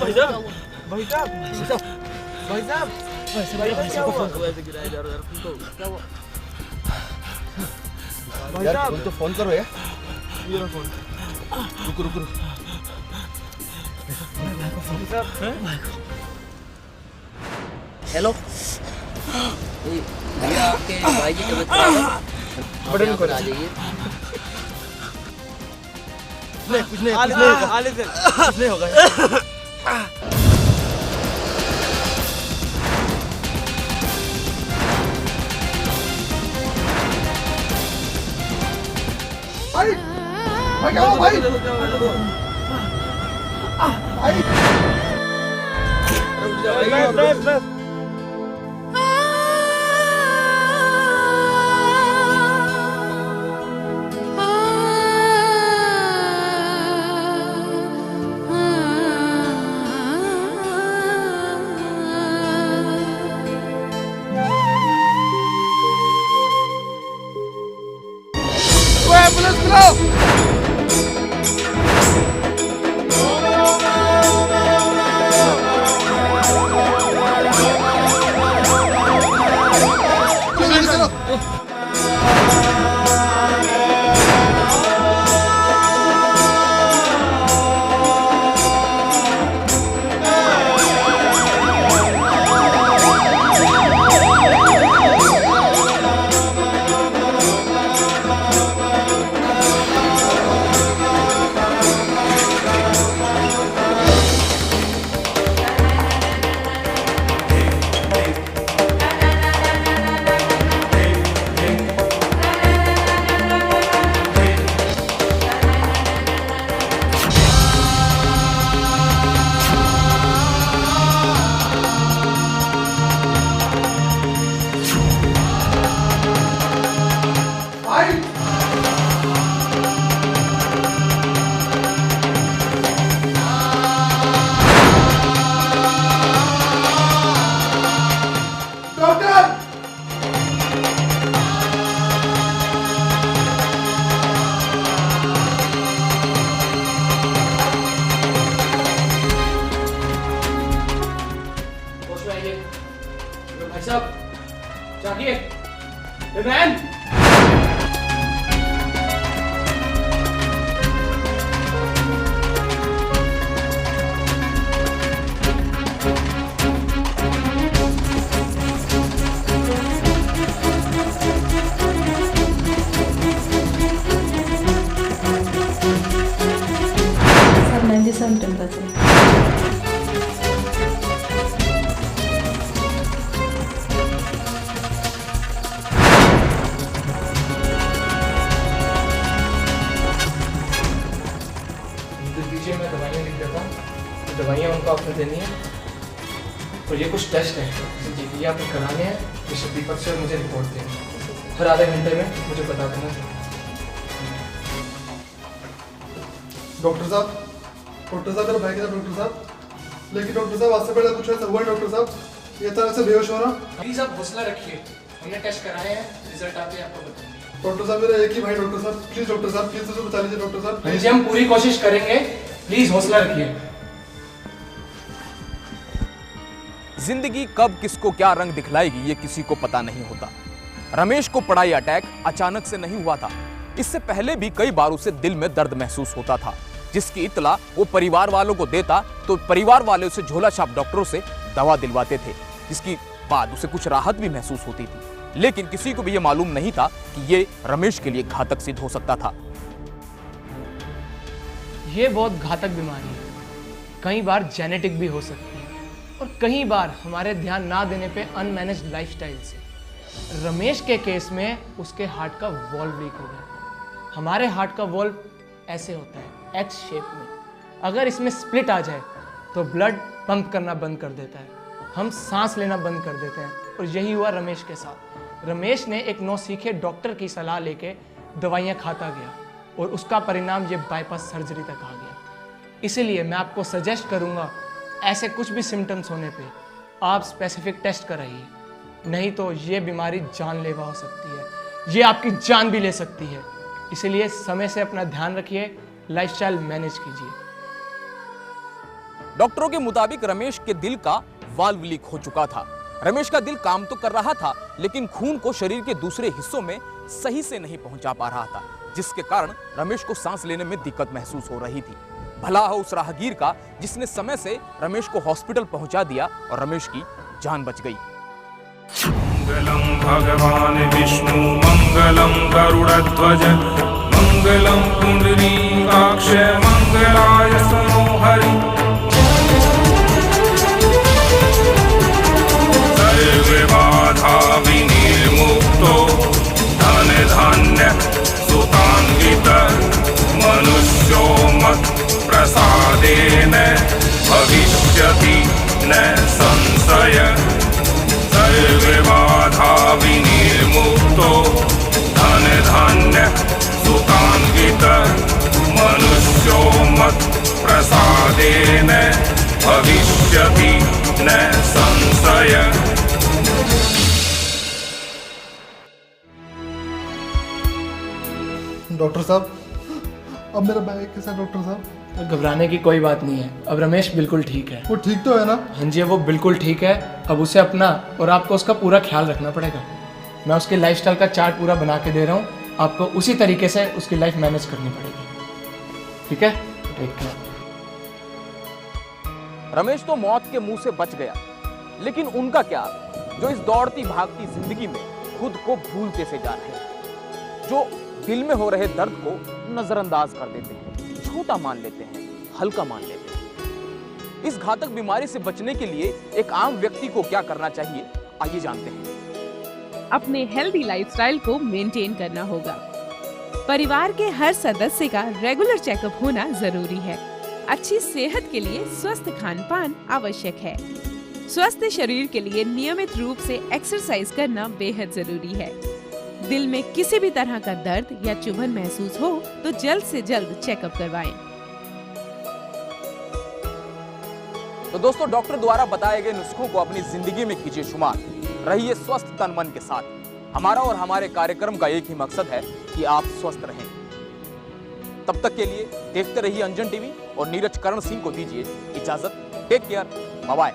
भाई साहब भाई साहब भाई साहब यार तो फोन करो यार। ये रहा फोन। रुको हेलो भैया, आपके भाई की तबीयत खराब है, आप यहाँ पर आ जाइए। कुछ नहीं होगा। भाई क्या हुआ भाई? बस एम्बुलेंस बुलाओ। भाई साहब जागिए। मैन सर 97 टेम्परेचर। दीजिए, मैं दवाइयाँ लिख देता हूँ। तो दवाइयाँ उनको आपने देनी है और ये कुछ टेस्ट है ये आपको कराने हैं। मिस्टर दीपक से मुझे रिपोर्ट देनी है। हर आधे घंटे में मुझे बता देना। डॉक्टर साहब मेरा भाई, डॉक्टर साहब। लेकिन डॉक्टर साहब आज से पहले कुछ ऐसा हुआ है डॉक्टर साहब, ये अचानक से बेहोश हो रहा। प्लीज आप हौसला रखिए, हमने टेस्ट कराए हैं, रिजल्ट आते हैं आपको बताएंगे। डॉक्टर साहब मेरा एक ही भाई, डॉक्टर साहब प्लीज, डॉक्टर साहब प्लीज मुझे बचा लीजिए डॉक्टर साहब प्लीज। हम पूरी कोशिश करेंगे, प्लीज हौसला रखिए। जिंदगी कब किसको क्या रंग दिखलाएगी ये किसी को पता नहीं होता। रमेश को पड़ा यह अटैक अचानक से नहीं हुआ था। इससे पहले भी कई बार उसे दिल में दर्द महसूस होता था, जिसकी इत्तला वो परिवार वालों को देता तो परिवार वाले उसे झोला छाप डॉक्टरों से दवा दिलवाते थे, जिसकी बाद उसे कुछ राहत भी महसूस होती थी। लेकिन किसी को भी यह मालूम नहीं था कि ये रमेश के लिए घातक सिद्ध हो सकता था। ये बहुत घातक बीमारी है, कई बार जेनेटिक भी हो सकती है और कई बार हमारे ध्यान ना देने पे अनमैनेज्ड लाइफस्टाइल से। रमेश के केस में उसके हार्ट का वॉल्व लीक हो गया। हमारे हार्ट का वॉल्व ऐसे होता है, एक्स शेप में। अगर इसमें स्प्लिट आ जाए तो ब्लड पंप करना बंद कर देता है, हम सांस लेना बंद कर देते हैं। और यही हुआ रमेश के साथ। रमेश ने एक नौसीखे डॉक्टर की सलाह लेके दवाइयाँ खाता गया और उसका परिणाम ये बाईपास सर्जरी तक आ गया। इसीलिए मैं आपको सजेस्ट करूँगा, ऐसे कुछ भी सिम्टम्स होने पे आप स्पेसिफिक टेस्ट कराइए, नहीं तो ये बीमारी जानलेवा हो सकती है, ये आपकी जान भी ले सकती है। इसलिए समय से अपना ध्यान रखिए, लाइफस्टाइल मैनेज कीजिए। डॉक्टरों के मुताबिक रमेश के दिल का वाल्व लीक हो चुका था। रमेश का दिल काम तो कर रहा था, लेकिन खून को शरीर के दूसरे हिस्सों में सही से नहीं पहुंचा पा रहा था, जिसके कारण रमेश को सांस लेने में दिक्कत महसूस हो रही थी। भला हो उस राहगीर का जिसने समय से रमेश को हॉस्पिटल पहुंचा दिया और रमेश की जान बच गई। मंगलम भगवान विष्णु मंगलम गरुड़ध्वज मंगलम पुंडरीकाक्ष मंगलाय मनोहरि सर्वबाधा विनिर्मुक्तो धन धान्य सुतान्वित मनुष्यो मत् प्रसादेन भविष्यति न संशय सर्वबाधा विनिर्मुक्तो धन धान्य सुतान्वित मनुष्यो मत् प्रसादेन भविष्यति न संशय। डॉक्टर साहब, अब मेरा बैग कैसा है डॉक्टर साहब? घबराने की कोई बात नहीं है, अब रमेश बिल्कुल ठीक है। वो ठीक तो है ना? हाँ जी, वो बिल्कुल ठीक है। अब उसे अपना और आपको उसका पूरा ख्याल रखना पड़ेगा। मैं उसके लाइफस्टाइल का चार्ट पूरा बना के दे रहा हूँ, आपको उसी तरीके से उसकी लाइफ मैनेज करनी पड़ेगी। ठीक है? Take care. रमेश तो मौत के मुंह से बच गया, लेकिन उनका क्या जो इस दौड़ती भागती जिंदगी में खुद को भूलते से जा रहे हैं, जो दिल में हो रहे दर्द को नजरअंदाज कर देते हैं, छोटा मान लेते हैं, हल्का मान लेते हैं। इस घातक बीमारी से बचने के लिए एक आम व्यक्ति को क्या करना चाहिए, आइए जानते हैं। अपने हेल्दी लाइफस्टाइल को मेंटेन करना होगा। परिवार के हर सदस्य का रेगुलर चेकअप होना जरूरी है। अच्छी सेहत के लिए स्वस्थ खान-पान आवश्यक है। स्वस्थ शरीर के लिए नियमित रूप से एक्सरसाइज करना बेहद जरूरी है। दिल में किसी भी तरह का दर्द या चुभन महसूस हो तो जल्द से जल्द चेकअप करवाएं। तो दोस्तों, डॉक्टर द्वारा बताए गए नुस्खों को अपनी जिंदगी में कीजिए शुमार। रहिए स्वस्थ तन मन के साथ। हमारा और हमारे कार्यक्रम का एक ही मकसद है कि आप स्वस्थ रहें। तब तक के लिए देखते रहिए अंजन टीवी और नीरज करण सिंह को दीजिए इजाजत। Take care, bye bye.